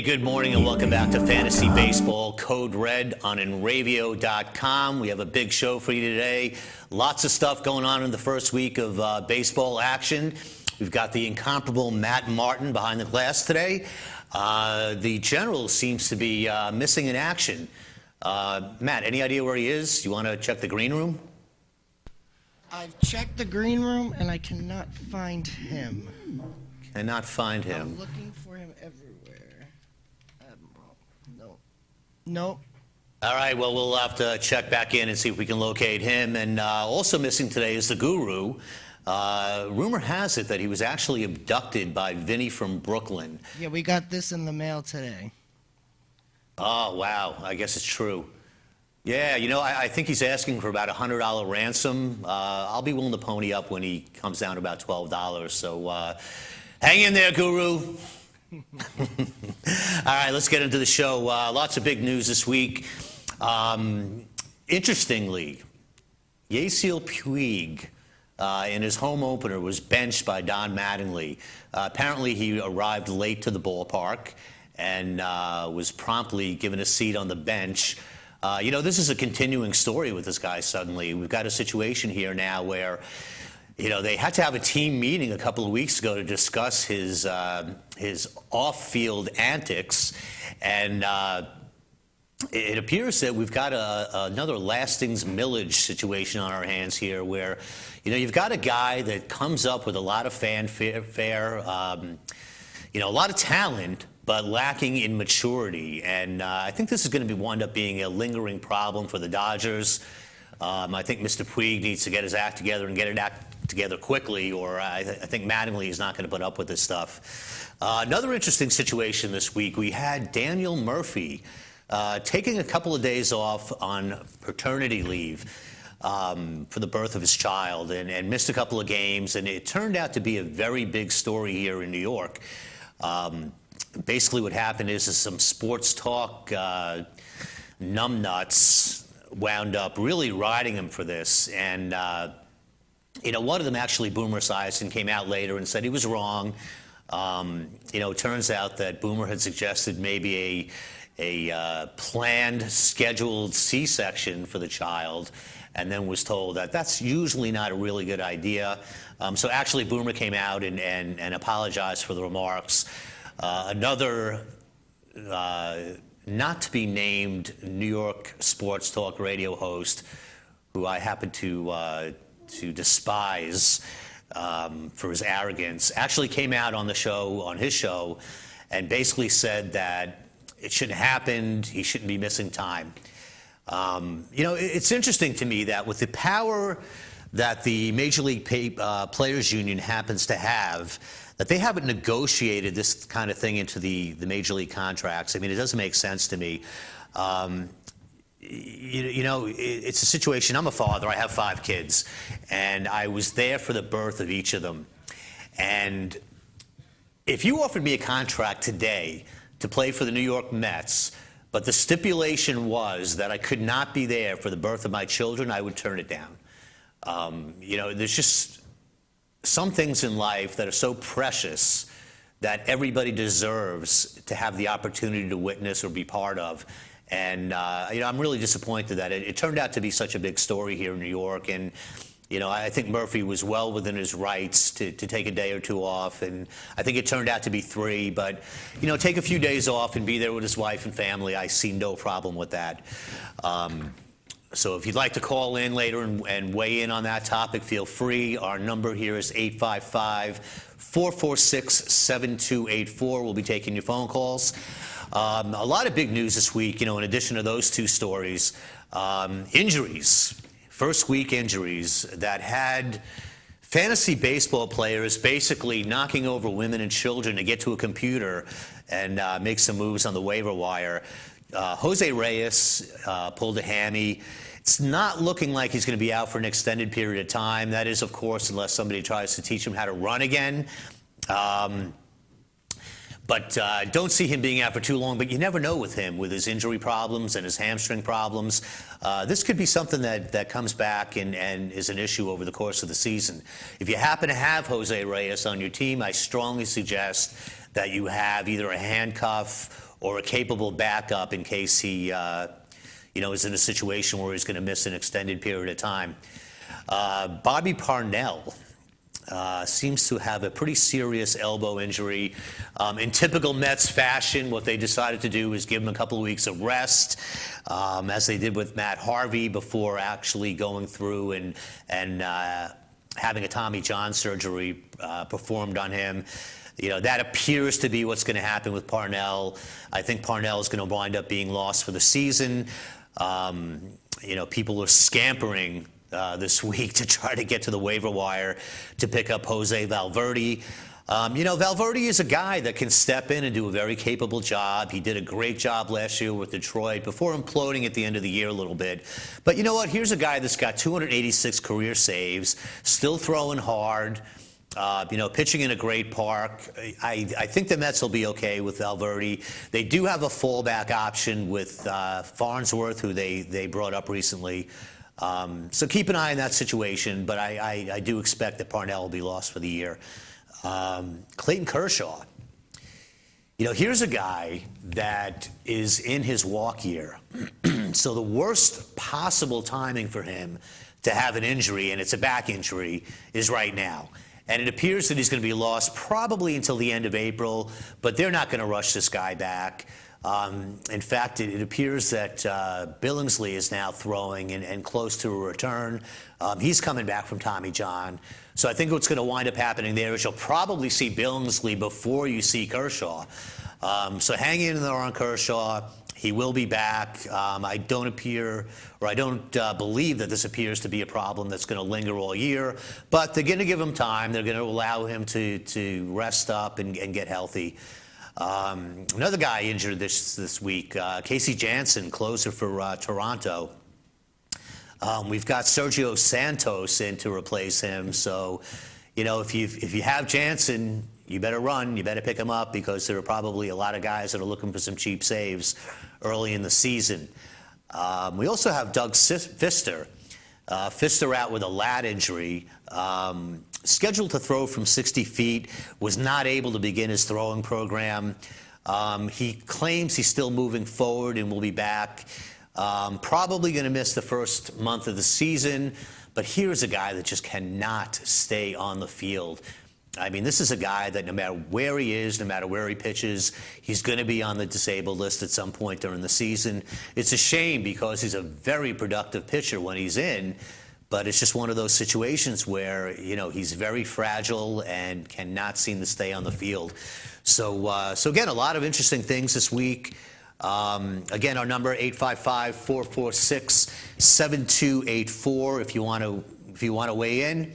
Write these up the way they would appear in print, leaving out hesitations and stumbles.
good morning and welcome back to Fantasy Baseball Code Red on Enravio.com. We have a big show for you today. Lots of stuff going on in the first week of baseball action. We've got the incomparable Matt Martin behind the glass today. The General seems to be missing in action. Matt, any idea where he is? You want to check the green room? I've checked the green room and I cannot find him. Cannot find him. I'm looking for him everywhere. Admiral. Nope. All right, well, we'll have to check back in and see if we can locate him. And also missing today is the Guru. Rumor has it that he was actually abducted by Vinny from Brooklyn. Yeah, we got this in the mail today. Oh, wow. I guess it's true. Yeah, you know, I think he's asking for about a $100 ransom. I'll be willing to pony up when he comes down to about $12. So hang in there, Guru. All right, let's get into the show. Lots of big news this week. Interestingly, Yasiel Puig in his home opener was benched by Don Mattingly. Apparently, he arrived late to the ballpark and was promptly given a seat on the bench. You know, this is a continuing story with this guy suddenly. We've got a situation here now where, you know, they had to have a team meeting a couple of weeks ago to discuss his off-field antics. And it appears that we've got another Lastings Millage situation on our hands here where, you know, you've got a guy that comes up with a lot of fanfare, you know, a lot of talent, but lacking in maturity. And I think this is going to wind up being a lingering problem for the Dodgers. I think Mr. Puig needs to get his act together and get it together quickly, or I think Mattingly is not going to put up with this stuff. Another interesting situation this week, we had Daniel Murphy taking a couple of days off on paternity leave for the birth of his child and missed a couple of games, and it turned out to be a very big story here in New York. Basically what happened is some sports talk numbnuts wound up really riding him for this. And, you know, one of them actually, Boomer Esiason, came out later and said he was wrong. You know, it turns out that Boomer had suggested maybe a planned, scheduled C-section for the child, and then was told that that's usually not a really good idea. So actually, Boomer came out and apologized for the remarks. Another not to be named New York sports talk radio host, who I happen to despise for his arrogance, actually came out on his show, and basically said that it shouldn't have happened. He shouldn't be missing time. You know, it's interesting to me that with the power that the Major League Players Union happens to have, that they haven't negotiated this kind of thing into the Major League contracts. I mean, it doesn't make sense to me. You know, it's a situation. I'm a father. I have 5 kids, and I was there for the birth of each of them. And if you offered me a contract today to play for the New York Mets, but the stipulation was that I could not be there for the birth of my children, I would turn it down. You know, there's just some things in life that are so precious that everybody deserves to have the opportunity to witness or be part of. And, you know, I'm really disappointed that it turned out to be such a big story here in New York. And, you know, I think Murphy was well within his rights to take a day or 2 off. And I think it turned out to be 3. But, you know, take a few days off and be there with his wife and family. I see no problem with that. So if you'd like to call in later and weigh in on that topic, feel free. Our number here is 855-446-7284. We'll be taking your phone calls. A lot of big news this week, you know, in addition to those 2 stories. Injuries, first week injuries that had fantasy baseball players basically knocking over women and children to get to a computer and make some moves on the waiver wire. Jose Reyes pulled a hammy. It's not looking like he's going to be out for an extended period of time. That is, of course, unless somebody tries to teach him how to run again. But don't see him being out for too long. But you never know with him, with his injury problems and his hamstring problems. This could be something that comes back and is an issue over the course of the season. If you happen to have Jose Reyes on your team, I strongly suggest that you have either a handcuff or a capable backup in case he, is in a situation where he's going to miss an extended period of time. Bobby Parnell seems to have a pretty serious elbow injury. In typical Mets fashion, what they decided to do is give him a couple of weeks of rest, as they did with Matt Harvey before actually going through and having a Tommy John surgery performed on him. That appears to be what's going to happen with Parnell. I think Parnell is going to wind up being lost for the season. People are scampering this week to try to get to the waiver wire to pick up Jose Valverde. Valverde is a guy that can step in and do a very capable job. He did a great job last year with Detroit before imploding at the end of the year a little bit. But you know what? Here's a guy that's got 286 career saves, still throwing hard, pitching in a great park. I think the Mets will be okay with Valverde. They do have a fallback option with Farnsworth, who they brought up recently. So keep an eye on that situation, but I do expect that Parnell will be lost for the year. Clayton Kershaw. Here's a guy that is in his walk year. So the worst possible timing for him to have an injury, and it's a back injury, is right now. And it appears that he's going to be lost probably until the end of April, but they're not going to rush this guy back. In fact, it appears that Billingsley is now throwing and close to a return. He's coming back from Tommy John. So I think what's going to wind up happening there is you'll probably see Billingsley before you see Kershaw. So hang in there on Kershaw. He will be back. I don't believe that this appears to be a problem that's going to linger all year. But they're going to give him time. They're going to allow him to rest up and get healthy. Another guy injured this week, Casey Janssen, closer for Toronto. We've got Sergio Santos in to replace him. So, if you have Janssen, you better run. You better pick him up because there are probably a lot of guys that are looking for some cheap saves early in the season. We also have Doug Fister. Fister out with a lat injury. Scheduled to throw from 60 feet, was not able to begin his throwing program. He claims he's still moving forward and will be back. Probably going to miss the first month of the season, but here's a guy that just cannot stay on the field. I mean, this is a guy that no matter where he is, no matter where he pitches, he's going to be on the disabled list at some point during the season. It's a shame because he's a very productive pitcher when he's in, but it's just one of those situations where, he's very fragile and cannot seem to stay on the field. So again, a lot of interesting things this week. Again, our number 855-446-7284 if you want to weigh in.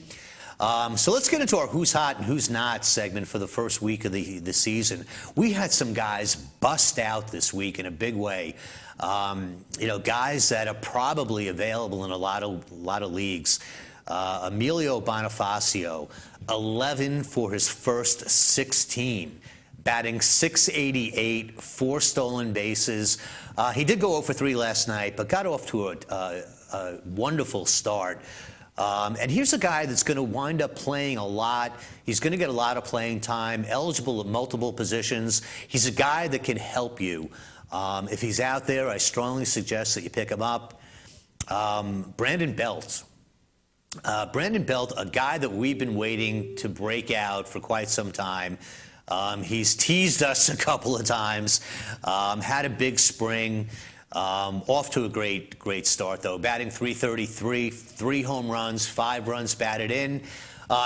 So let's get into our Who's Hot and Who's Not segment for the first week of the season. We had some guys bust out this week in a big way. Guys that are probably available in a lot of leagues. Emilio Bonifacio, 11 for his first 16. Batting .688, 4 stolen bases. He did go 0 for 3 last night, but got off to a wonderful start. And here's a guy that's going to wind up playing a lot. He's going to get a lot of playing time, eligible at multiple positions. He's a guy that can help you. If he's out there, I strongly suggest that you pick him up. Brandon Belt. Brandon Belt, a guy that we've been waiting to break out for quite some time. He's teased us a couple of times, had a big spring, off to a great start, though. Batting .333, 3 home runs, 5 runs batted in.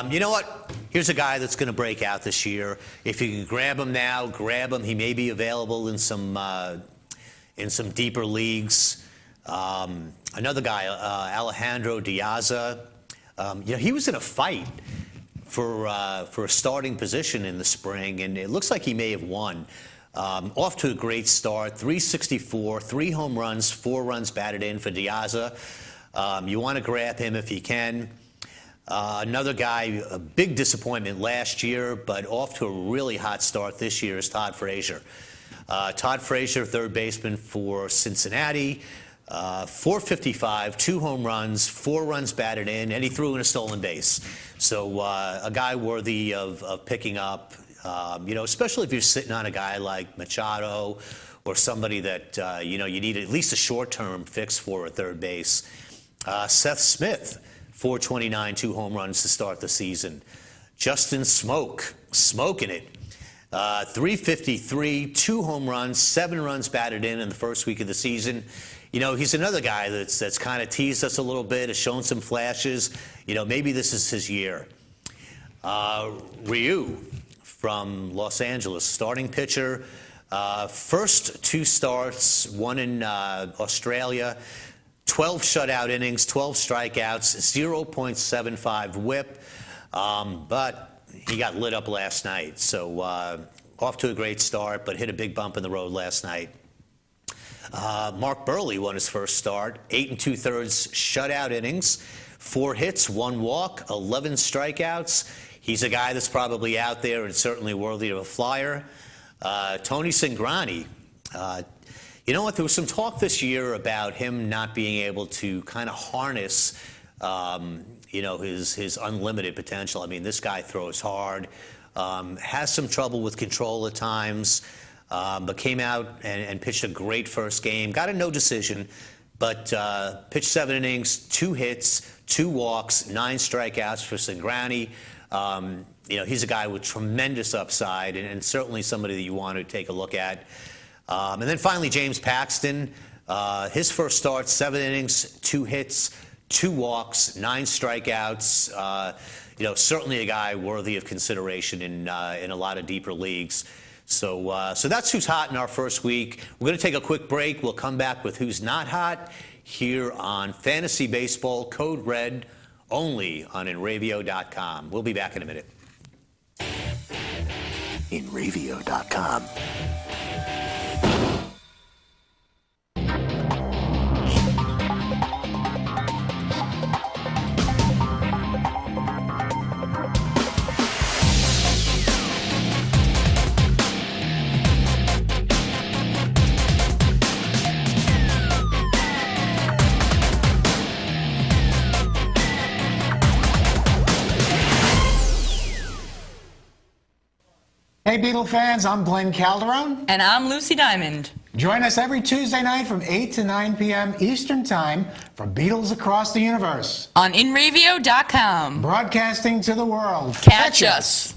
You know what? Here's a guy that's going to break out this year. If you can grab him now, grab him. He may be available in some deeper leagues. Another guy, Alejandro Diaza. He was in a fight for a starting position in the spring, and it looks like he may have won. Off to a great start, .364, 3 home runs, 4 runs batted in for Diaza. You want to grab him if you can. Another guy, a big disappointment last year, but off to a really hot start this year is Todd Frazier. Todd Frazier, third baseman for Cincinnati. .455, 2 home runs, 4 runs batted in, and he threw in a stolen base. So a guy worthy of picking up. Especially if you're sitting on a guy like Machado or somebody that, you need at least a short-term fix for at third base. Seth Smith, 429, 2 home runs to start the season. Justin smoking it. 353, 2 home runs, 7 runs batted in the first week of the season. He's another guy that's kind of teased us a little bit, has shown some flashes. Maybe this is his year. Ryu from Los Angeles, starting pitcher. First 2 starts, one in Australia, 12 shutout innings, 12 strikeouts, 0.75 whip. But he got lit up last night. So off to a great start, but hit a big bump in the road last night. Mark Burley won his first start, 8 2/3 shutout innings, 4 hits, 1 walk, 11 strikeouts. He's a guy that's probably out there and certainly worthy of a flyer. Tony Cingrani, you know what? There was some talk this year about him not being able to kind of harness, his unlimited potential. I mean, this guy throws hard, has some trouble with control at times, but came out and pitched a great first game. Got a no decision, but pitched 7 innings, 2 hits, 2 walks, 9 strikeouts for Cingrani. He's a guy with tremendous upside and certainly somebody that you want to take a look at. And then finally, James Paxton, his first start, 7 innings, 2 hits, 2 walks, 9 strikeouts. Certainly a guy worthy of consideration in a lot of deeper leagues. So that's who's hot in our first week. We're going to take a quick break. We'll come back with who's not hot here on Fantasy Baseball Code Red, only on InRavio.com. We'll be back in a minute. InRavio.com. Hey Beatle fans, I'm Glenn Calderon. And I'm Lucy Diamond. Join us every Tuesday night from 8 to 9 p.m. Eastern Time for Beatles Across the Universe. On InRavio.com. Broadcasting to the world. Catch us.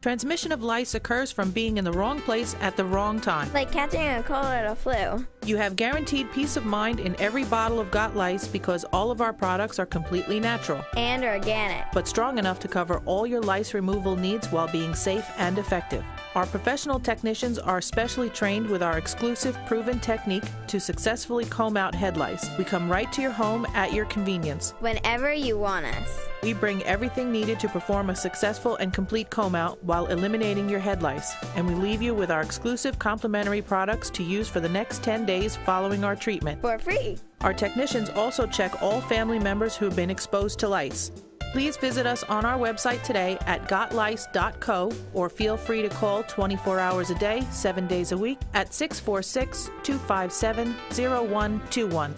Transmission of lice occurs from being in the wrong place at the wrong time. Like catching a cold or a flu. You have guaranteed peace of mind in every bottle of Got Lice because all of our products are completely natural. And organic. But strong enough to cover all your lice removal needs while being safe and effective. Our professional technicians are specially trained with our exclusive proven technique to successfully comb out head lice. We come right to your home at your convenience. Whenever you want us. We bring everything needed to perform a successful and complete comb out while eliminating your head lice. And we leave you with our exclusive complimentary products to use for the next 10 days following our treatment. For free. Our technicians also check all family members who have been exposed to lice. Please visit us on our website today at gotlice.co or feel free to call 24 hours a day, 7 days a week at 646-257-0121.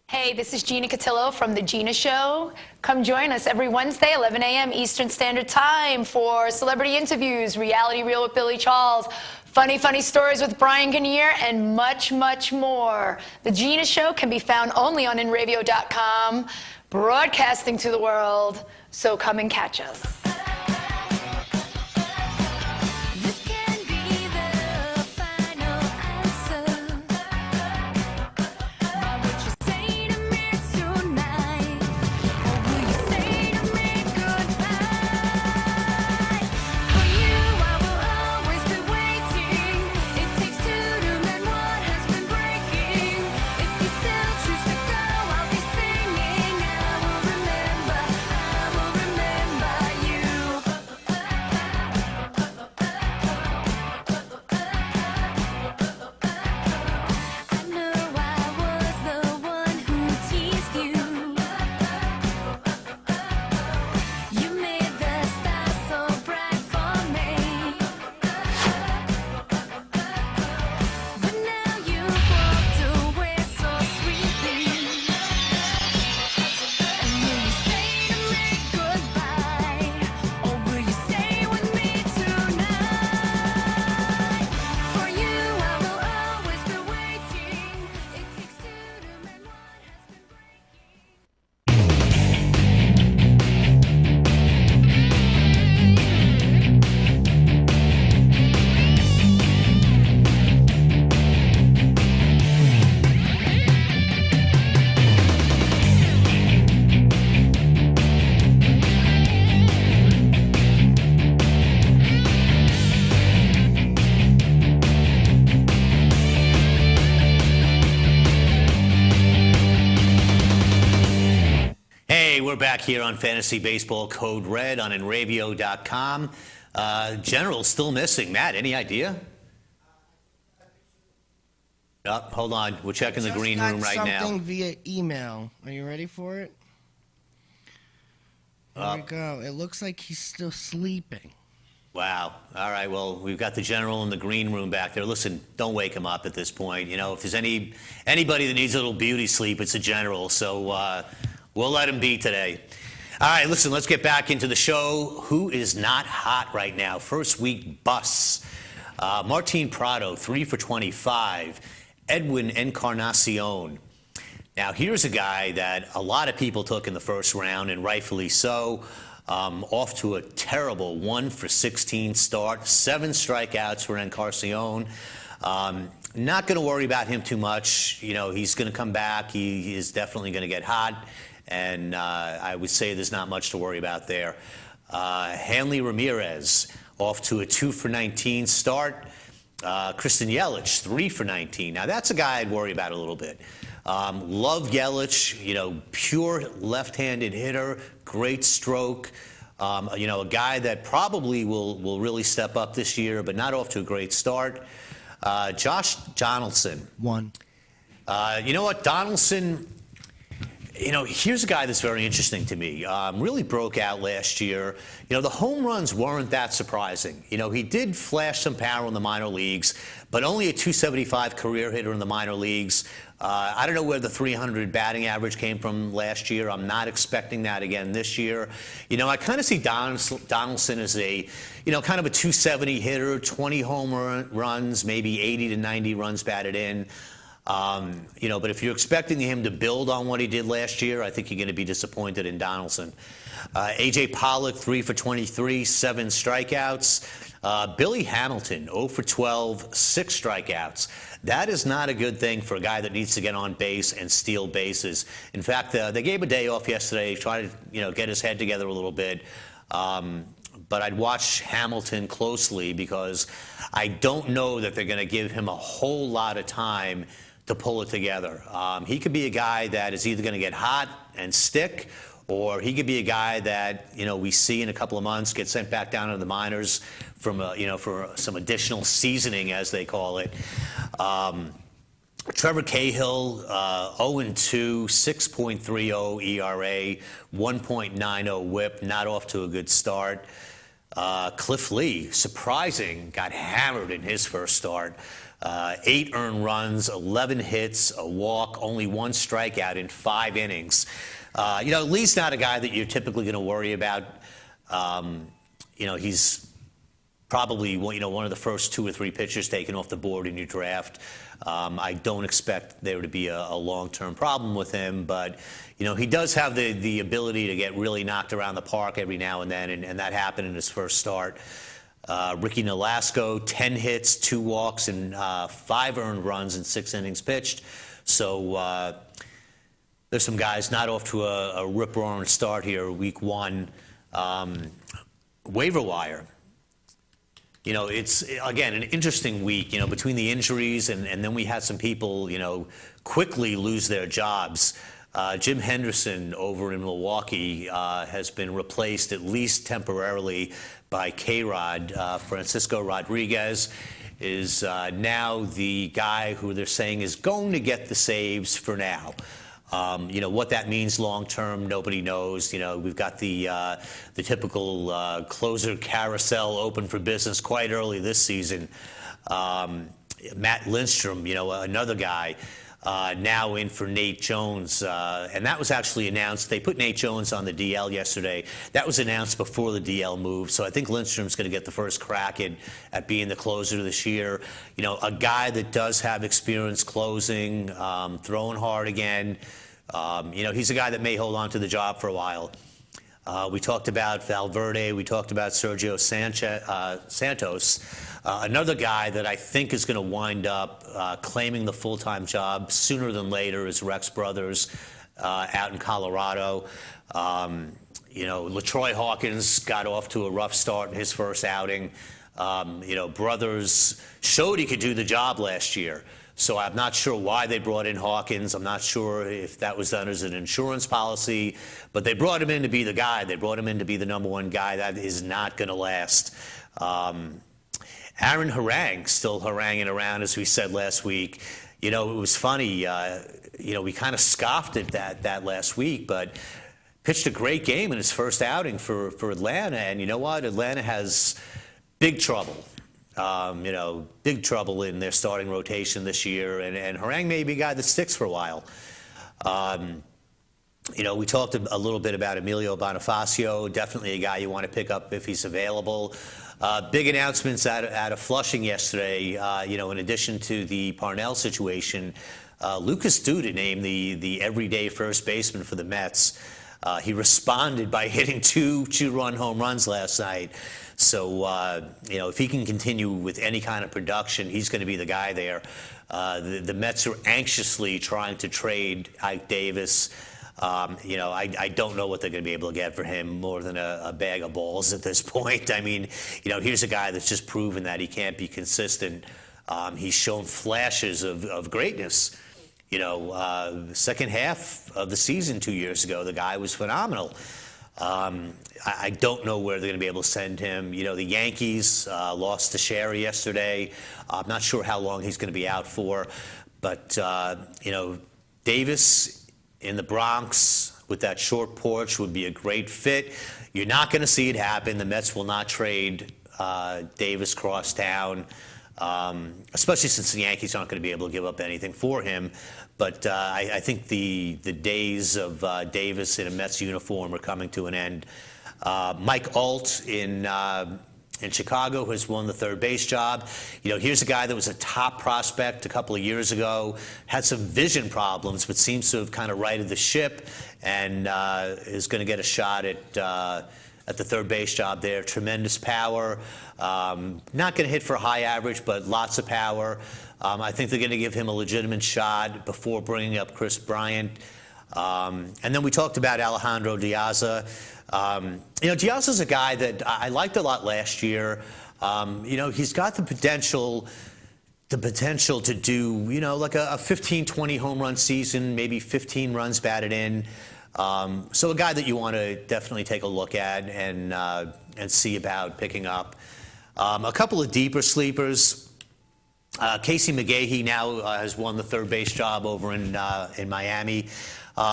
Hey, this is Gina Cotillo from The Gina Show. Come join us every Wednesday, 11 a.m. Eastern Standard Time for celebrity interviews, Reality Reel with Billy Charles, funny stories with Brian Kinnear, and much, much more. The Gina Show can be found only on InRavio.com, broadcasting to the world. So come and catch us. You we're back here on Fantasy Baseball Code Red on Enravio.com. General's still missing. Matt, any idea? Oh, hold on. We're checking the green room right Just got now. something via email. Are you ready for it? There we go. It looks like he's still sleeping. Wow. All right. Well, we've got the general in the green room back there. Listen, don't wake him up at this point. You know, if there's anybody that needs a little beauty sleep, it's a general. So we'll let him be today. All right. Listen, let's get back into the show. Who is not hot right now? First week busts. Martin Prado, 3 for 25. Edwin Encarnacion. Now, here's a guy that a lot of people took in the first round, and rightfully so. Off to a terrible 1 for 16 start, 7 strikeouts for Encarnacion. Not going to worry about him too much. You know, he's going to come back. He is definitely going to get hot, and I would say there's not much to worry about there. Hanley Ramirez off to a 2 for 19 start. Kristen Yelich, 3 for 19. Now, that's a guy I'd worry about a little bit. Love Yelich, you know, pure left-handed hitter, great stroke. You know, a guy that probably will really step up this year, but not off to a great start. Josh Donaldson. 1. You know what, Donaldson, you know, here's a guy that's very interesting to me. Really broke out last year. You know, the home runs weren't that surprising. You know, he did flash some power in the minor leagues, but only a 275 career hitter in the minor leagues. I don't know where the 300 batting average came from last year. I'm not expecting that again this year. You know, I kind of see Donaldson as a, you know, kind of a 270 hitter, 20 home runs, maybe 80 to 90 runs batted in. You know, but if you're expecting him to build on what he did last year, I think you're going to be disappointed in Donaldson. A.J. Pollock, 3 for 23, 7 strikeouts. Billy Hamilton, 0 for 12, 6 strikeouts. That is not a good thing for a guy that needs to get on base and steal bases. In fact, they gave him a day off yesterday, try to, you know, get his head together a little bit. But I'd watch Hamilton closely because I don't know that they're going to give him a whole lot of time to pull it together. He could be a guy that is either going to get hot and stick, or he could be a guy that, you know, we see in a couple of months get sent back down to the minors from you know, for some additional seasoning, as they call it. Trevor Cahill, 0-2, 6.30 ERA, 1.90 WHIP, not off to a good start. Cliff Lee, surprising, got hammered in his first start. 8 earned runs, 11 hits, a walk, only 1 strikeout in 5 innings. You know, Lee's not a guy that you're typically going to worry about. You know, he's probably, you know, one of the first 2 or 3 pitchers taken off the board in your draft. I don't expect there to be a long-term problem with him, but, you know, he does have the ability to get really knocked around the park every now and then, and that happened in his first start. Ricky Nolasco, 10 hits, 2 walks, and 5 earned runs in 6 innings pitched. So there's some guys not off to a rip-roaring start here, week 1. Waiver wire. You know, it's, again, an interesting week, you know, between the injuries and then we had some people, you know, quickly lose their jobs. Jim Henderson over in Milwaukee has been replaced, at least temporarily, by K-Rod. Francisco Rodriguez is now the guy who they're saying is going to get the saves for now. You know, what that means long-term, nobody knows. You know, we've got the typical closer carousel open for business quite early this season. Matt Lindstrom, you know, another guy, now in for Nate Jones. And that was actually announced. They put Nate Jones on the DL yesterday. That was announced before the DL move. So I think Lindstrom's going to get the first crack at being the closer this year. You know, a guy that does have experience closing, throwing hard again. You know, he's a guy that may hold on to the job for a while. We talked about Valverde. We talked about Sergio Santos. Another guy that I think is going to wind up claiming the full-time job sooner than later is Rex Brothers out in Colorado. You know, LaTroy Hawkins got off to a rough start in his first outing. You know, Brothers showed he could do the job last year. So I'm not sure why they brought in Hawkins. I'm not sure if that was done as an insurance policy, but they brought him in to be the guy. They brought him in to be the number one guy. That is not going to last. Aaron Harang still haranguing around, as we said last week. You know, it was funny. We kind of scoffed at that last week, but pitched a great game in his first outing for Atlanta. And you know what? Atlanta has big trouble. Big trouble in their starting rotation this year. And Harang may be a guy that sticks for a while. We talked a little bit about Emilio Bonifacio. Definitely a guy you want to pick up if he's available. Big announcements out of Flushing yesterday. In addition to the Parnell situation, Lucas Duda named the everyday first baseman for the Mets. He responded by hitting two two-run home runs last night. So, if he can continue with any kind of production, he's going to be the guy there. The Mets are anxiously trying to trade Ike Davis. I don't know what they're going to be able to get for him more than a bag of balls at this point. I mean, here's a guy that's just proven that he can't be consistent. He's shown flashes of greatness. Second half of the season 2 years ago, the guy was phenomenal. I don't know where they're going to be able to send him. The Yankees lost to Sherry yesterday. I'm not sure how long he's going to be out for. But, Davis in the Bronx with that short porch would be a great fit. You're not going to see it happen. The Mets will not trade Davis cross town, especially since the Yankees aren't going to be able to give up anything for him. But I think the days of Davis in a Mets uniform are coming to an end. Mike Alt in Chicago has won the third base job. Here's a guy that was a top prospect a couple of years ago, had some vision problems, but seems to have kind of righted the ship and is going to get a shot at the third base job there. Tremendous power. Not going to hit for a high average, but lots of power. I think they're going to give him a legitimate shot before bringing up Chris Bryant. And then we talked about Alejandro Diaza. Diaza's a guy that I liked a lot last year. He's got the potential to do, like a 15, 20 home run season, maybe 15 runs batted in. So a guy that you want to definitely take a look at and see about picking up. A couple of deeper sleepers. Casey McGahee now has won the third base job over in Miami.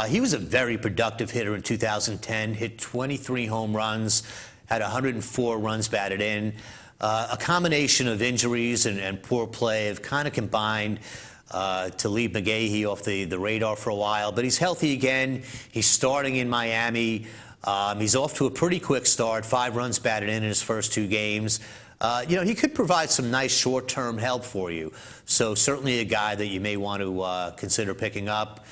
He was a very productive hitter in 2010, hit 23 home runs, had 104 runs batted in. A combination of injuries and poor play have kind of combined to leave McGahee off the radar for a while. But he's healthy again. He's starting in Miami. He's off to a pretty quick start, 5 runs batted in his first 2 games. He could provide some nice short-term help for you. So certainly a guy that you may want to consider picking up.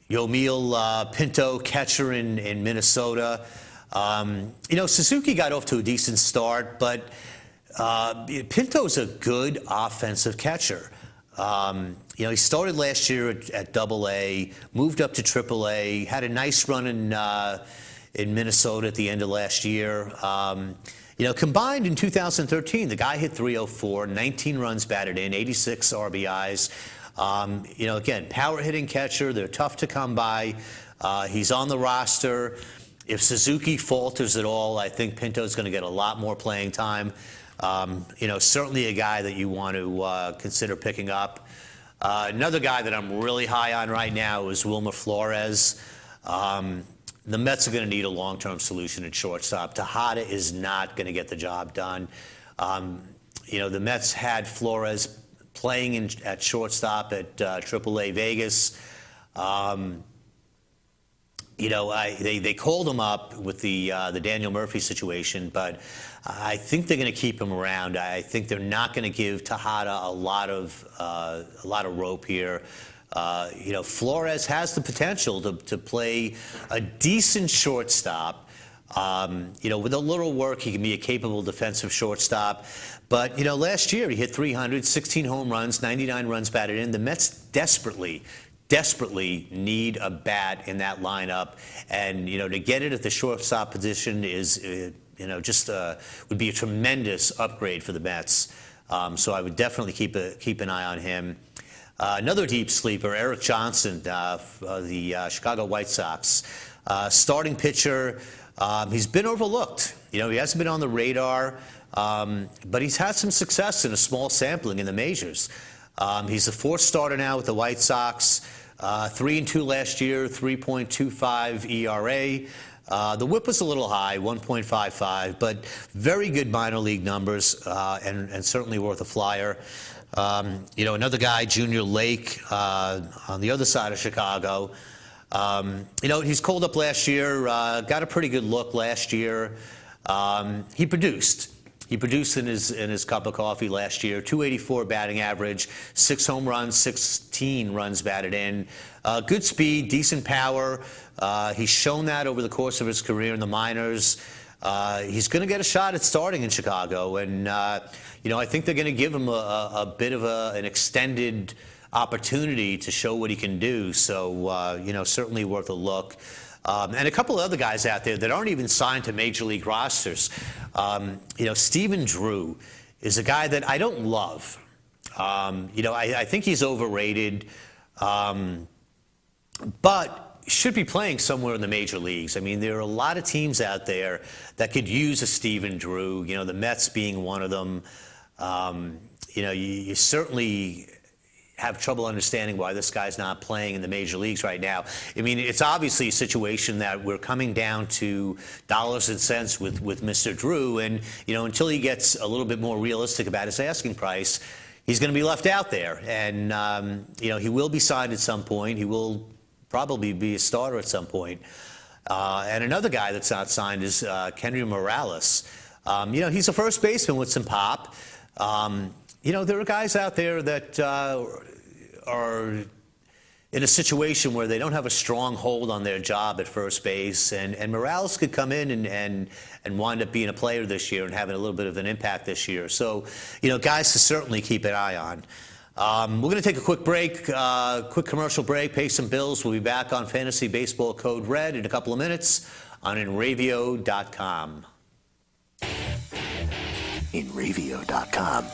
Yomil Pinto, catcher in Minnesota. Suzuki got off to a decent start, but Pinto's a good offensive catcher. He started last year at Double-A, moved up to Triple-A, had a nice run in Minnesota at the end of last year. Combined in 2013, the guy hit 304, 19 runs batted in, 86 RBIs. Again, power hitting catcher. They're tough to come by. He's on the roster. If Suzuki falters at all, I think Pinto's going to get a lot more playing time. Certainly a guy that you want to consider picking up. Another guy that I'm really high on right now is Wilmer Flores. The Mets are going to need a long-term solution at shortstop. Tejada is not going to get the job done. The Mets had Flores playing at shortstop at AAA Vegas. They called him up with the Daniel Murphy situation, but I think they're going to keep him around. I think they're not going to give Tejada a lot of rope here. Flores has the potential to play a decent shortstop. With a little work, he can be a capable defensive shortstop. But, last year he hit 300, 16 home runs, 99 runs batted in. The Mets desperately need a bat in that lineup. And, to get it at the shortstop position is, would be a tremendous upgrade for the Mets. So I would definitely keep an eye on him. Another deep sleeper, Eric Johnson, the Chicago White Sox. Starting pitcher, he's been overlooked. He hasn't been on the radar, but he's had some success in a small sampling in the majors. He's the fourth starter now with the White Sox. 3-2 last year, 3.25 ERA. The whip was a little high, 1.55, but very good minor league numbers, and certainly worth a flyer. Another guy, Junior Lake, on the other side of Chicago. He's called up last year, got a pretty good look last year. He produced. He produced in his cup of coffee last year. 284 batting average, 6 home runs, 16 runs batted in. Good speed, decent power. He's shown that over the course of his career in the minors. He's going to get a shot at starting in Chicago, and I think they're going to give him a bit of an extended opportunity to show what he can do. So certainly worth a look. And a couple of other guys out there that aren't even signed to major league rosters. Stephen Drew is a guy that I don't love. I think he's overrated, but should be playing somewhere in the major leagues. I mean, there are a lot of teams out there that could use a Stephen Drew, the Mets being one of them. You certainly have trouble understanding why this guy's not playing in the major leagues right now. I mean, it's obviously a situation that we're coming down to dollars and cents with Mr. Drew, and until he gets a little bit more realistic about his asking price, he's going to be left out there. And he will be signed at some point. He will probably be a starter at some point. And another guy that's not signed is Kenry Morales. He's a first baseman with some pop. There are guys out there that are in a situation where they don't have a strong hold on their job at first base, and Morales could come in and wind up being a player this year and having a little bit of an impact this year. So, guys to certainly keep an eye on. We're going to take a quick break, quick commercial break, pay some bills. We'll be back on Fantasy Baseball Code Red in a couple of minutes on InRavio.com. InRavio.com.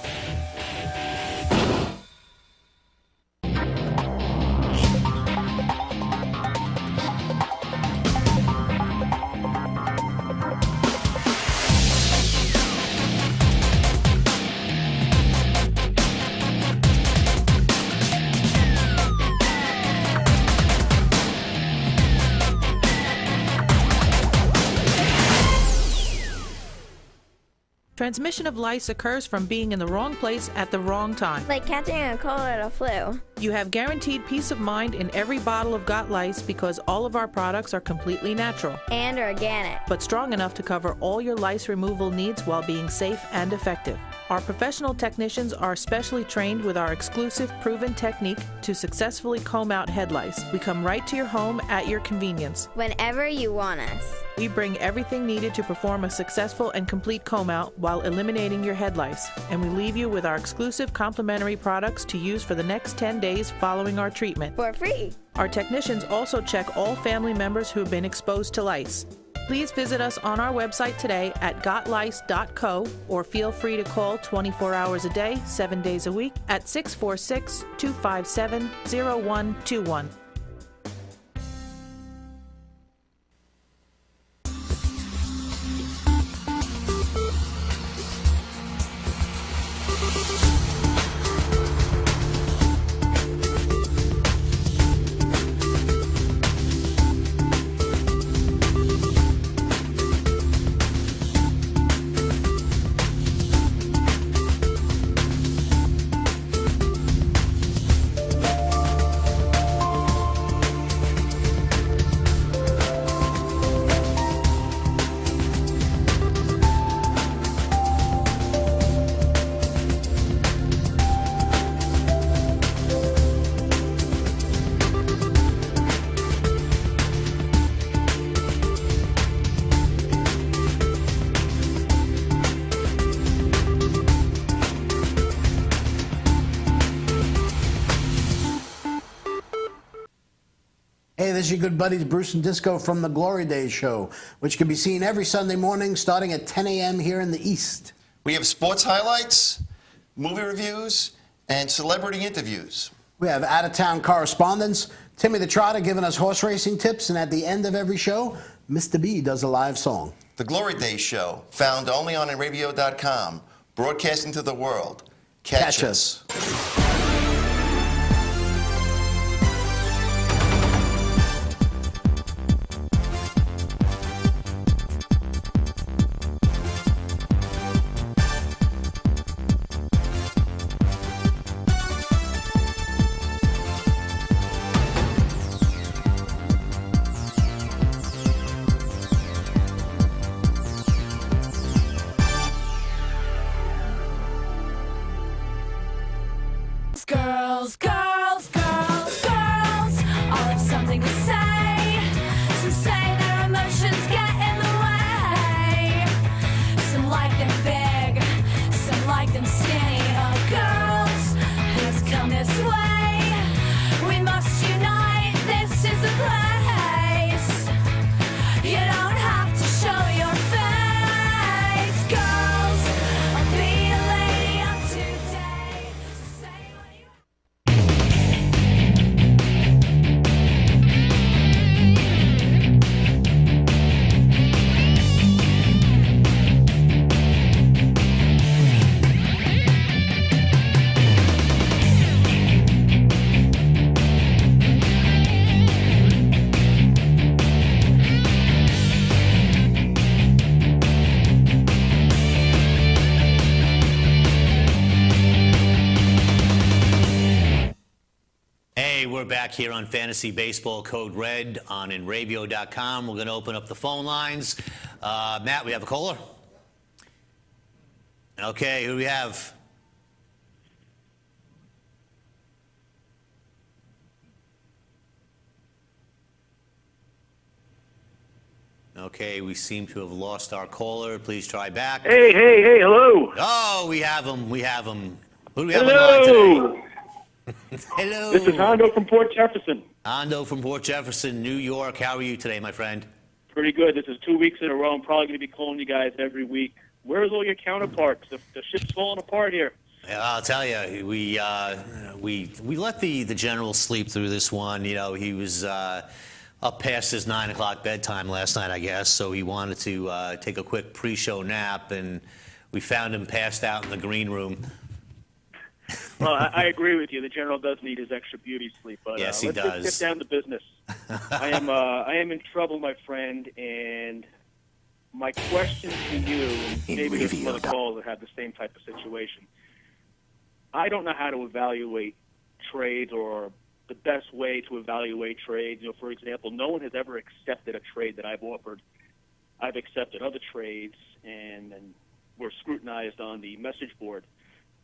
Transmission of lice occurs from being in the wrong place at the wrong time. Like catching a cold or a flu. You have guaranteed peace of mind in every bottle of Got Lice because all of our products are completely natural, And organic. but strong enough to cover all your lice removal needs while being safe and effective. Our professional technicians are specially trained with our exclusive proven technique to successfully comb out head lice. We come right to your home at your convenience. Whenever you want us. We bring everything needed to perform a successful and complete comb out while eliminating your head lice. And we leave you with our exclusive complimentary products to use for the next 10 days following our treatment. For free. Our technicians also check all family members who have been exposed to lice. Please visit us on our website today at gotlice.co or feel free to call 24 hours a day, 7 days a week at 646-257-0121. Hey, this is your good buddies Bruce and Disco from the Glory Days Show, which can be seen every Sunday morning starting at 10 a.m. here in the East. We have sports highlights, movie reviews, and celebrity interviews. We have out-of-town correspondents. Timmy the Trotter giving us horse racing tips, and at the end of every show, Mr. B does a live song. The Glory Days Show, found only on radio.com, broadcasting to the world. Catch us. Girls, girls, girls, girls, all have something to say. Some say their emotions get in the way. Some like them big, some like them skinny. Oh, girls, who's come this way? We must unite, this is a place. You don't have to show your face. Girls, I'll be a lady of today. So say what you Hey, we're back here on Fantasy Baseball Code Red on InRavio.com. We're going to open up the phone lines. Matt, we have a caller? Okay, who do we have? Okay, we seem to have lost our caller. Please try back. Hey, hello. Oh, we have him. We have him. Who do we have on the line today? Hello. This is Hondo from Port Jefferson. Hondo from Port Jefferson, New York. How are you today, my friend? Pretty good. This is 2 weeks in a row. I'm probably going to be calling you guys every week. Where's all your counterparts? The ship's falling apart here. Yeah, I'll tell you, we let the general sleep through this one. You know, he was up past his 9 o'clock bedtime last night, I guess, so he wanted to take a quick pre-show nap, and we found him passed out in the green room. Well, I agree with you. The general does need his extra beauty sleep, but Yes, he let's does. just get down to business. I am in trouble, my friend, and my question to you, maybe there's some other calls that have the same type of situation. I don't know how to evaluate trades or the best way to evaluate trades. You know, for example, no one has ever accepted a trade that I've offered. I've accepted other trades, and we're scrutinized on the message board.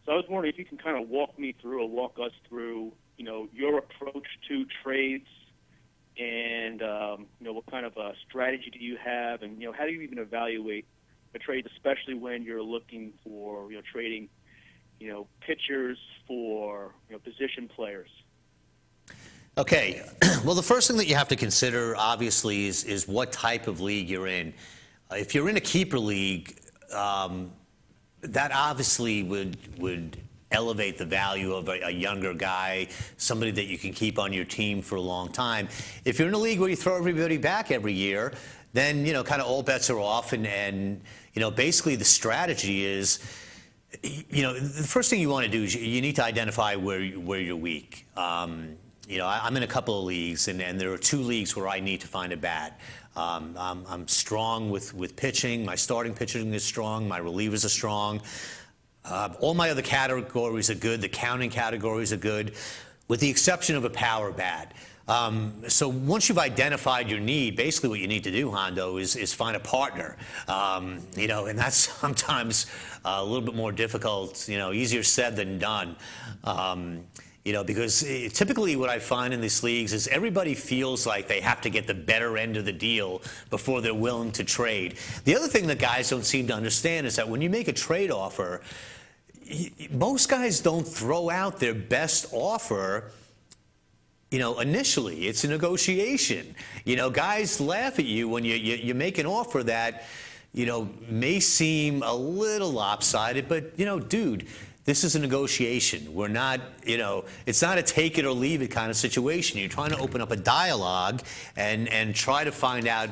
So I was wondering if you can kind of walk me through or walk us through, you know, your approach to trades and, you know, what kind of a strategy do you have, and, you know, how do you even evaluate a trade, especially when you're looking for, you know, trading, you know, pitchers for, you know, position players. Okay. Well, the first thing that you have to consider, obviously, is what type of league you're in. If you're in a keeper league, that obviously would elevate the value of a younger guy, somebody that you can keep on your team for a long time. If you're in a league where you throw everybody back every year, then, you know, kind of all bets are off, and you know, basically the strategy is, you know, the first thing you want to do is you need to identify where you're weak. You know, I'm in a couple of leagues, and there are 2 leagues where I need to find a bat. I'm strong with pitching. My starting pitching is strong. My relievers are strong. All my other categories are good. The counting categories are good, with the exception of a power bat. So once you've identified your need, basically what you need to do, Hondo, is find a partner. You know, and that's sometimes a little bit more difficult. You know, easier said than done. You know, because typically what I find in these leagues is everybody feels like they have to get the better end of the deal before they're willing to trade. The other thing that guys don't seem to understand is that when you make a trade offer, most guys don't throw out their best offer, you know, initially. It's a negotiation. You know, guys laugh at you when you make an offer that, you know, may seem a little lopsided, but, you know, dude, This is a negotiation. We're not, it's not a take it or leave it kind of situation. You're trying to open up a dialogue and try to find out,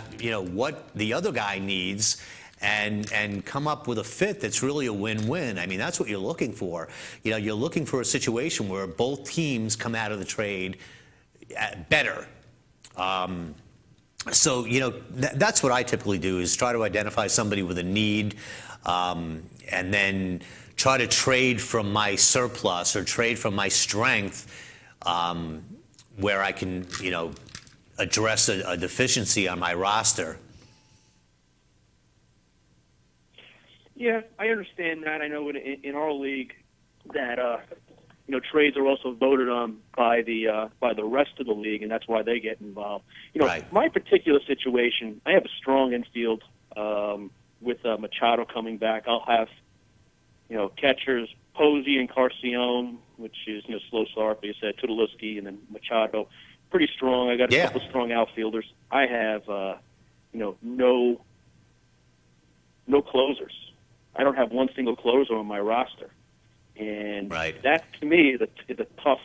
what the other guy needs and come up with a fit that's really a win-win. I mean, that's what you're looking for. You're looking for a situation where both teams come out of the trade better. So, that's what I typically do is try to identify somebody with a need and then try to trade from my surplus or trade from my strength where I can, address a deficiency on my roster. Yeah, I understand that. I know in our league that trades are also voted on by the rest of the league, and that's why they get involved. Right. My particular situation, I have a strong infield with Machado coming back. I'll have catchers Posey and Carcione, which is slow start, but you said Tulowitzki and then Machado, pretty strong. I got a couple strong outfielders. I have no closers. I don't have one single closer on my roster. And that, to me, is a tough.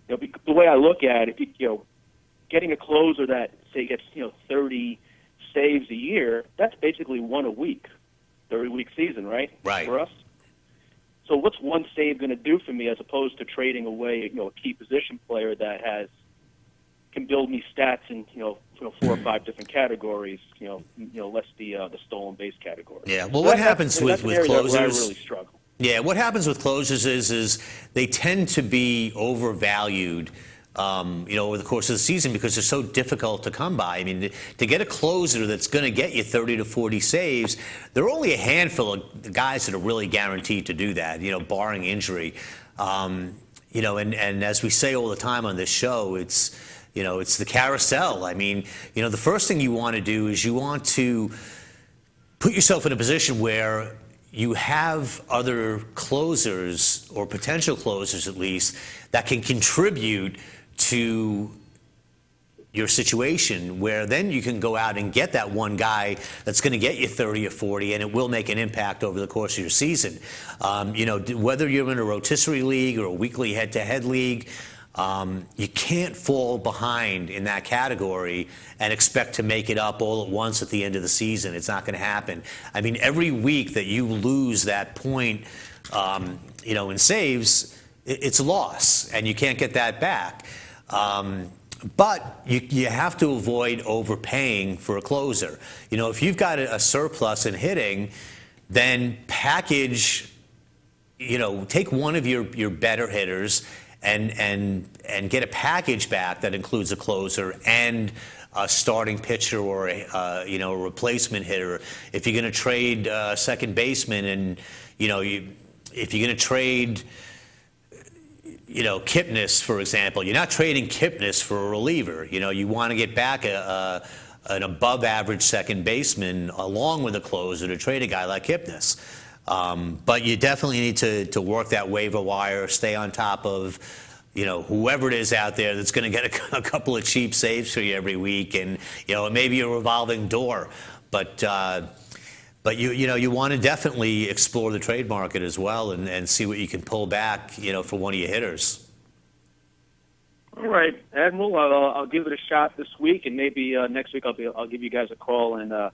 The way I look at it, getting a closer that say gets 30 saves a year, that's basically one a week, 30-week season, right? Right. For us. So what's one save going to do for me as opposed to trading away a key position player that can build me stats in 4 or 5 different categories, less the stolen base category. Yeah. Well, So what happens with closers? Where I really struggle. Yeah, what happens with closers is they tend to be overvalued, over the course of the season because they're so difficult to come by. I mean, to get a closer that's going to get you 30 to 40 saves, there are only a handful of guys that are really guaranteed to do that, barring injury. And as we say all the time on this show, it's the carousel. I mean, the first thing you want to do is you want to put yourself in a position where you have other closers, or potential closers at least, that can contribute to your situation, where then you can go out and get that one guy that's going to get you 30 or 40, and it will make an impact over the course of your season. Whether you're in a rotisserie league or a weekly head-to-head league, you can't fall behind in that category and expect to make it up all at once at the end of the season. It's not going to happen. I mean, every week that you lose that point, in saves, it's a loss, and you can't get that back. But you have to avoid overpaying for a closer. If you've got a surplus in hitting, then package, take one of your better hitters and get a package back that includes a closer and a starting pitcher or a replacement hitter. If you're going to trade second baseman, and if you're going to trade Kipnis, for example, you're not trading Kipnis for a reliever. You want to get back an above average second baseman along with a closer to trade a guy like Kipnis. But you definitely need to work that waiver wire, stay on top of, whoever it is out there that's going to get a couple of cheap saves for you every week, and it may be a revolving door, but you want to definitely explore the trade market as well and see what you can pull back, for one of your hitters. All right, Admiral, I'll give it a shot this week, and maybe next week I'll give you guys a call, and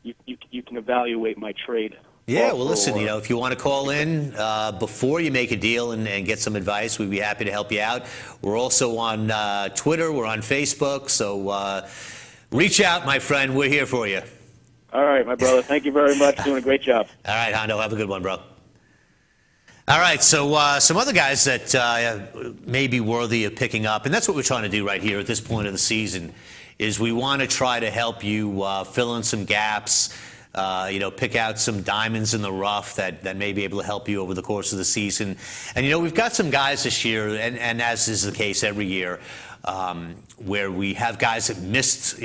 you can evaluate my trade. Yeah, well, listen, if you want to call in before you make a deal and get some advice, we'd be happy to help you out. We're also on Twitter. We're on Facebook. So reach out, my friend. We're here for you. All right, my brother. Thank you very much. Doing a great job. All right, Hondo. Have a good one, bro. All right, so some other guys that may be worthy of picking up, and that's what we're trying to do right here at this point of the season, is we want to try to help you fill in some gaps, pick out some diamonds in the rough that may be able to help you over the course of the season. And, we've got some guys this year, and as is the case every year, where we have guys that missed,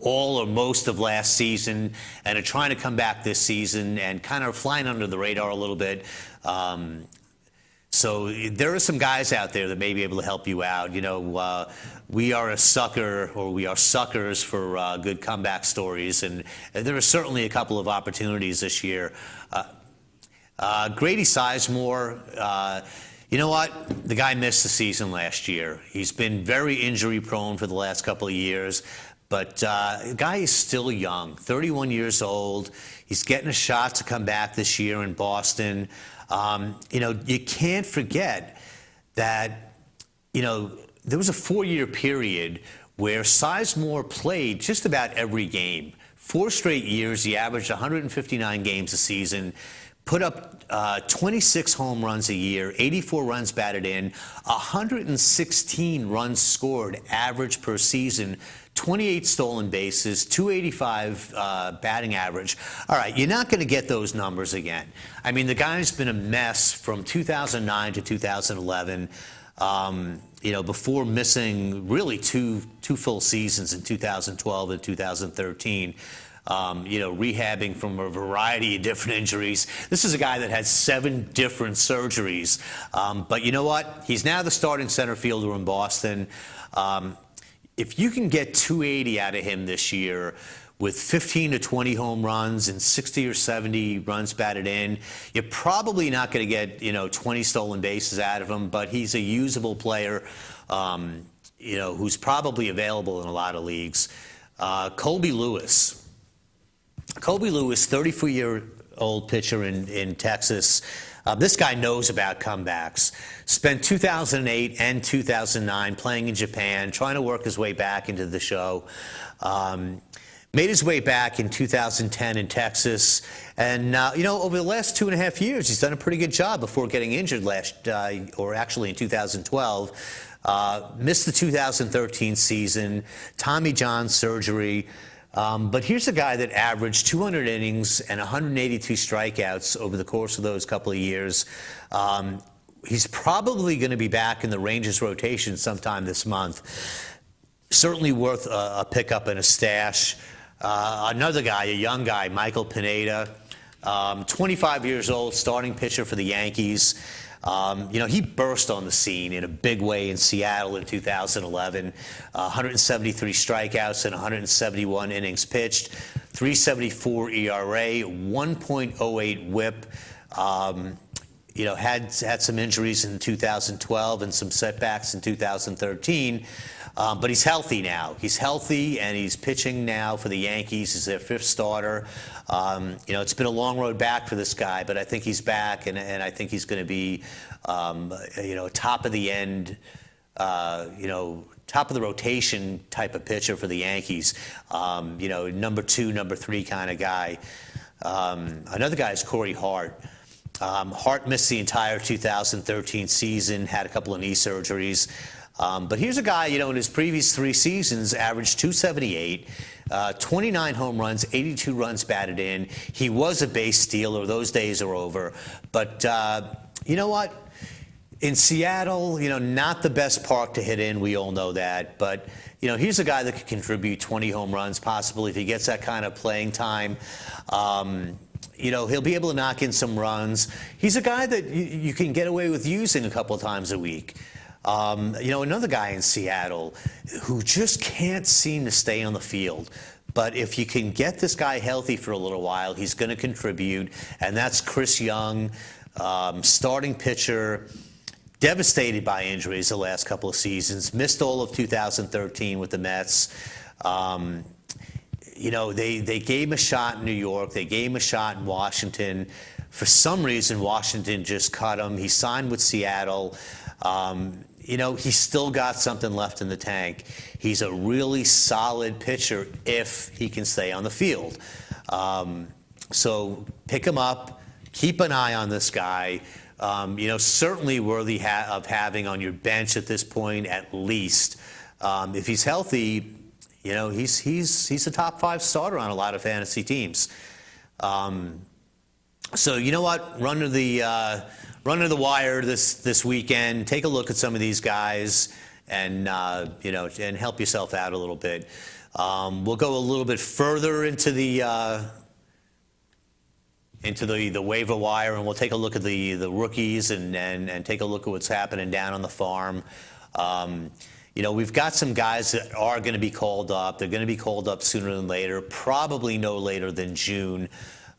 all or most of last season and are trying to come back this season and kind of flying under the radar a little bit. So there are some guys out there that may be able to help you out. We are a sucker, or we are suckers for good comeback stories, and there are certainly a couple of opportunities this year. Grady Sizemore, you know what? The guy missed the season last year. He's been very injury prone for the last couple of years, but the guy is still young, 31 years old. He's getting a shot to come back this year in Boston. You can't forget that, there was a 4-year period where Sizemore played just about every game. 4 straight years, he averaged 159 games a season, put up 26 home runs a year, 84 runs batted in, 116 runs scored average per season, 28 stolen bases, 285 batting average. All right, you're not going to get those numbers again. I mean, the guy's been a mess from 2009 to 2011. Before missing really two full seasons in 2012 and 2013, rehabbing from a variety of different injuries. This is a guy that had 7 different surgeries. But you know what? He's now the starting center fielder in Boston. If you can get 280 out of him this year, with 15 to 20 home runs and 60 or 70 runs batted in, you're probably not going to get 20 stolen bases out of him, but he's a usable player, who's probably available in a lot of leagues. Colby Lewis, 34-year-old pitcher in Texas. This guy knows about comebacks. Spent 2008 and 2009 playing in Japan, trying to work his way back into the show. Made his way back in 2010 in Texas. And, over the last 2.5 years, he's done a pretty good job before getting injured in 2012. Missed the 2013 season, Tommy John surgery. But here's a guy that averaged 200 innings and 182 strikeouts over the course of those couple of years. He's probably going to be back in the Rangers rotation sometime this month. Certainly worth a pickup and a stash. Another guy, a young guy, Michael Pineda, 25 years old, starting pitcher for the Yankees. He burst on the scene in a big way in Seattle in 2011. 173 strikeouts and 171 innings pitched, 3.74 ERA, 1.08 WHIP. Had some injuries in 2012 and some setbacks in 2013. But he's healthy now. He's healthy, and he's pitching now for the Yankees. He's their 5th starter. It's been a long road back for this guy, but I think he's back, and I think he's going to be, top of the end, top of the rotation type of pitcher for the Yankees. Number 2, number 3 kind of guy. Another guy is Corey Hart. Hart missed the entire 2013 season, had a couple of knee surgeries. But here's a guy, in his previous 3 seasons, averaged 278, 29 home runs, 82 runs batted in. He was a base stealer. Those days are over. But you know what? In Seattle, not the best park to hit in. We all know that. But, here's a guy that could contribute 20 home runs, possibly, if he gets that kind of playing time. He'll be able to knock in some runs. He's a guy that you can get away with using a couple of times a week. Another guy in Seattle who just can't seem to stay on the field. But if you can get this guy healthy for a little while, he's going to contribute. And that's Chris Young, starting pitcher, devastated by injuries the last couple of seasons, missed all of 2013 with the Mets. They gave him a shot in New York. They gave him a shot in Washington. For some reason, Washington just cut him. He signed with Seattle. He's still got something left in the tank. He's a really solid pitcher if he can stay on the field. So pick him up. Keep an eye on this guy. Certainly worthy of having on your bench at this point, at least. If he's healthy, he's a top 5 starter on a lot of fantasy teams. So you know what? Run to the wire this weekend. Take a look at some of these guys, and and help yourself out a little bit. We'll go a little bit further into the waiver wire, and we'll take a look at the rookies and take a look at what's happening down on the farm. We've got some guys that are going to be called up. They're going to be called up sooner than later, probably no later than June.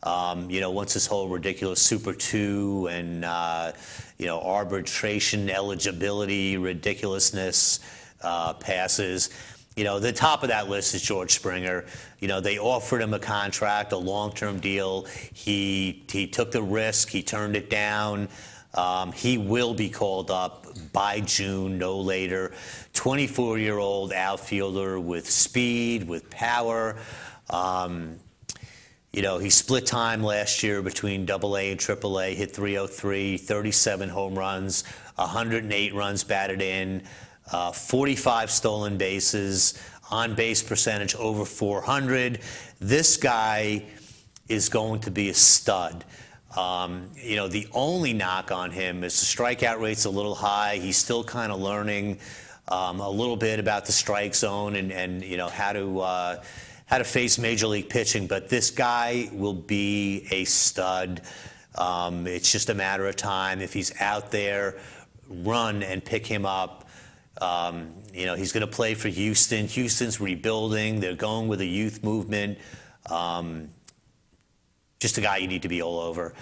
Once this whole ridiculous Super 2 and, arbitration eligibility ridiculousness passes. The top of that list is George Springer. They offered him a contract, a long-term deal. He took the risk. He turned it down. He will be called up by June, no later. 24-year-old outfielder with speed, with power. He split time last year between AA and AAA, hit 303, 37 home runs, 108 runs batted in, 45 stolen bases, on-base percentage over 400. This guy is going to be a stud. The only knock on him is the strikeout rate's a little high. He's still kind of learning a little bit about the strike zone and how to face major league pitching. But this guy will be a stud. It's just a matter of time. If he's out there, run and pick him up. He's going to play for Houston. Houston's rebuilding. They're going with a youth movement. Just a guy you need to be all over.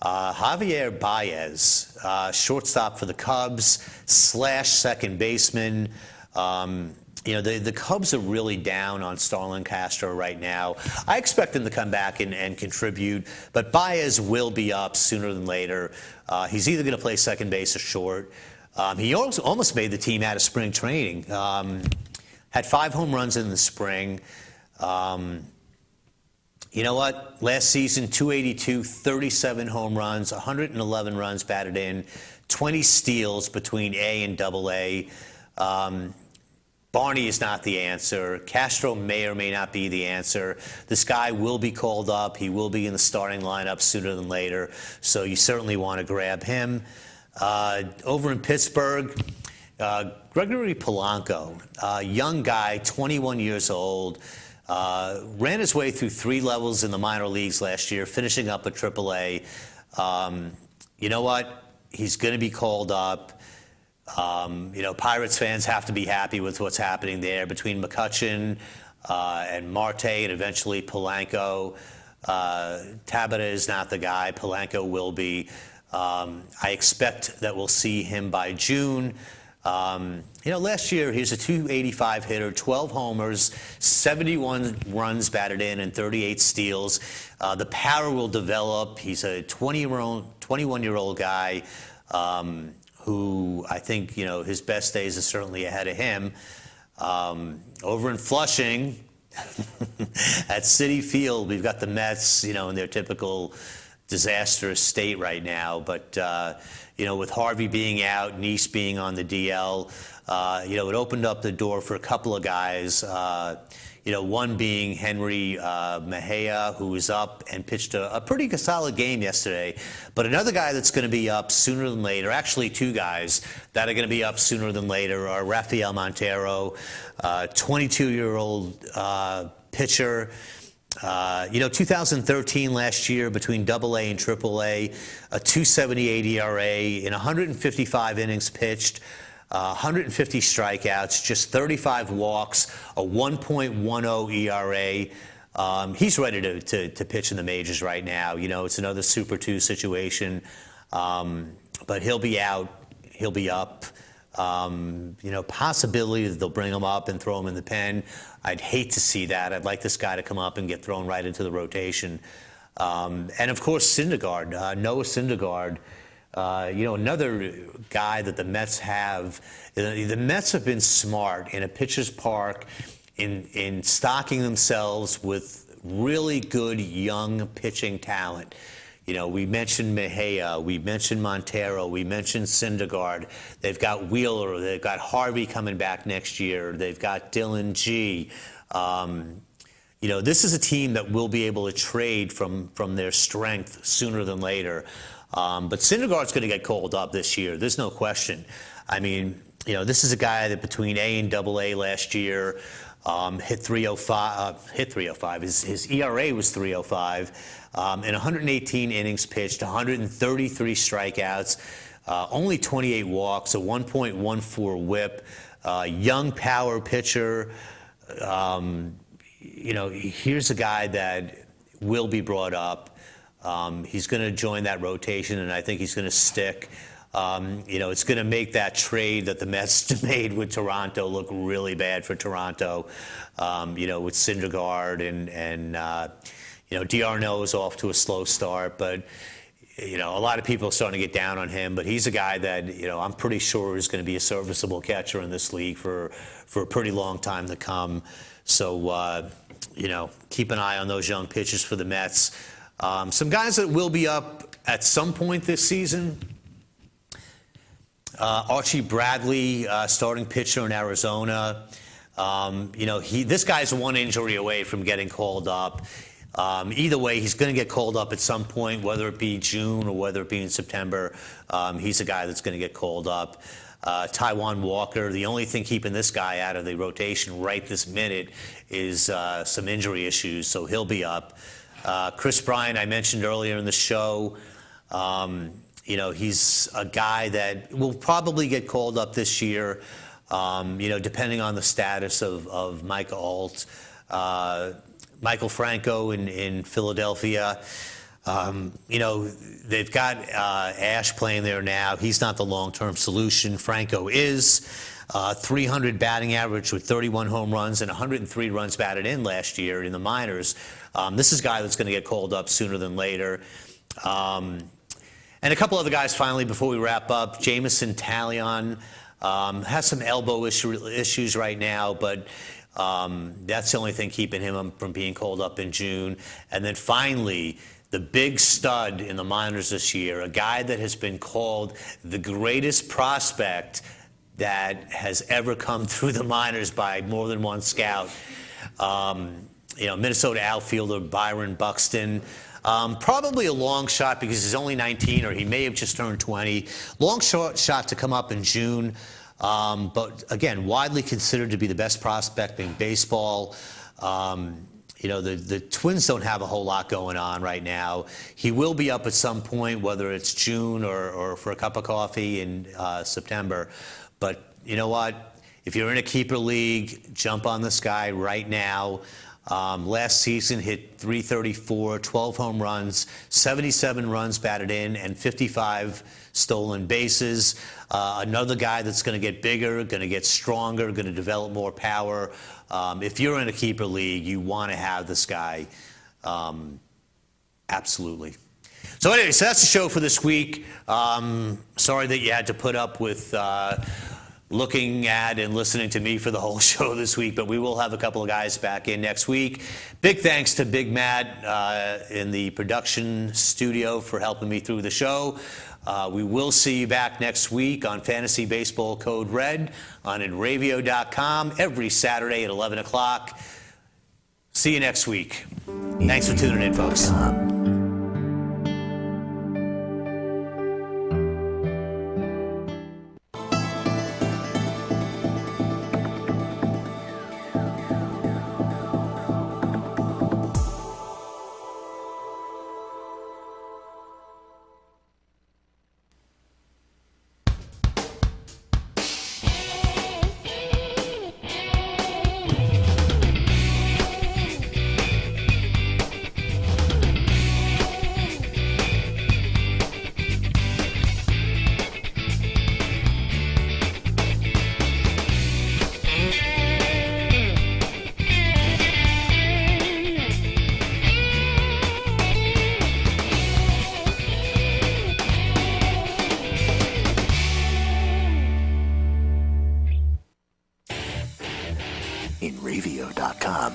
Javier Baez, shortstop for the Cubs / second baseman. The Cubs are really down on Starlin Castro right now. I expect him to come back and contribute, but Baez will be up sooner than later. He's either going to play second base or short. He also almost made the team out of spring training. Had 5 home runs in the spring. You know what? Last season, 282, 37 home runs, 111 runs batted in, 20 steals between A and AA. Barney is not the answer. Castro may or may not be the answer. This guy will be called up. He will be in the starting lineup sooner than later, so you certainly want to grab him. Over in Pittsburgh, Gregory Polanco, young guy, 21 years old, ran his way through 3 levels in the minor leagues last year, finishing up at AAA. You know what? He's going to be called up. Pirates fans have to be happy with what's happening there between McCutchen and Marte and eventually Polanco. Tabata is not the guy. Polanco will be. I expect that we'll see him by June. Last year, he's a 285 hitter, 12 homers, 71 runs batted in, and 38 steals. The power will develop. He's a 21-year-old guy who I think, his best days are certainly ahead of him. Over in Flushing, at Citi Field, we've got the Mets, in their typical disastrous state right now. But, with Harvey being out, Nice being on the DL, it opened up the door for a couple of guys. One being Henry Mejia, who was up and pitched a pretty solid game yesterday. But another guy that's going to be up sooner than later, actually 2 guys that are going to be up sooner than later, are Rafael Montero, 22-year-old pitcher. 2013 last year between AA and AAA, a 2.78 ERA in 155 innings pitched, 150 strikeouts, just 35 walks, a 1.10 ERA. He's ready to pitch in the majors right now. It's another Super 2 situation, but he'll be out. He'll be up. Possibility that they'll bring him up and throw him in the pen. I'd hate to see that. I'd like this guy to come up and get thrown right into the rotation. And of course, Syndergaard, Noah Syndergaard, another guy that the Mets have. The Mets have been smart in a pitcher's park in stocking themselves with really good young pitching talent. We mentioned Mejia, we mentioned Montero, we mentioned Syndergaard. They've got Wheeler, they've got Harvey coming back next year, they've got Dylan G. This is a team that will be able to trade from their strength sooner than later. But Syndergaard's going to get called up this year. There's no question. I mean, this is a guy that between A and AA last year hit 305. His ERA was 305. In 118 innings pitched, 133 strikeouts, only 28 walks, a 1.14 WHIP. Young power pitcher. Here's a guy that will be brought up. He's going to join that rotation, and I think he's going to stick. It's going to make that trade that the Mets made with Toronto look really bad for Toronto. With Syndergaard and D'Arnaud is off to a slow start, but a lot of people are starting to get down on him. But he's a guy that I'm pretty sure is going to be a serviceable catcher in this league for a pretty long time to come. So keep an eye on those young pitchers for the Mets. Some guys that will be up at some point this season. Archie Bradley, starting pitcher in Arizona. This guy's one injury away from getting called up. Either way, he's going to get called up at some point, whether it be June or whether it be in September. He's a guy that's going to get called up. Taijuan Walker, the only thing keeping this guy out of the rotation right this minute is some injury issues, so he'll be up. Chris Bryant, I mentioned earlier in the show. He's a guy that will probably get called up this year, depending on the status of Mike Alt. Michael Franco in Philadelphia. They've got Ash playing there now. He's not the long-term solution. Franco is. 300 batting average with 31 home runs and 103 runs batted in last year in the minors. This is a guy that's going to get called up sooner than later. And a couple other guys finally before we wrap up. Jameson Taillon has some elbow issues right now, but that's the only thing keeping him from being called up in June. And then finally, the big stud in the minors this year, a guy that has been called the greatest prospect that has ever come through the minors by more than one scout. Minnesota outfielder Byron Buxton. Probably a long shot because he's only 19, or he may have just turned 20. Long shot to come up in June. But again, widely considered to be the best prospect in baseball. The Twins don't have a whole lot going on right now. He will be up at some point, whether it's June or for a cup of coffee in September. But you know what? If you're in a keeper league, jump on this guy right now. Last season hit .334, 12 home runs, 77 runs batted in, and 55 stolen bases. Another guy that's going to get bigger, going to get stronger, going to develop more power. If you're in a keeper league, you want to have this guy. Absolutely. So anyway, so that's the show for this week. Sorry that you had to put up with looking at and listening to me for the whole show this week, but we will have a couple of guys back in next week. Big thanks to Big Matt in the production studio for helping me through the show. We will see you back next week on Fantasy Baseball Code Red on Enravio.com every Saturday at 11 o'clock. See you next week. Thanks for tuning in, folks. Enravio.com.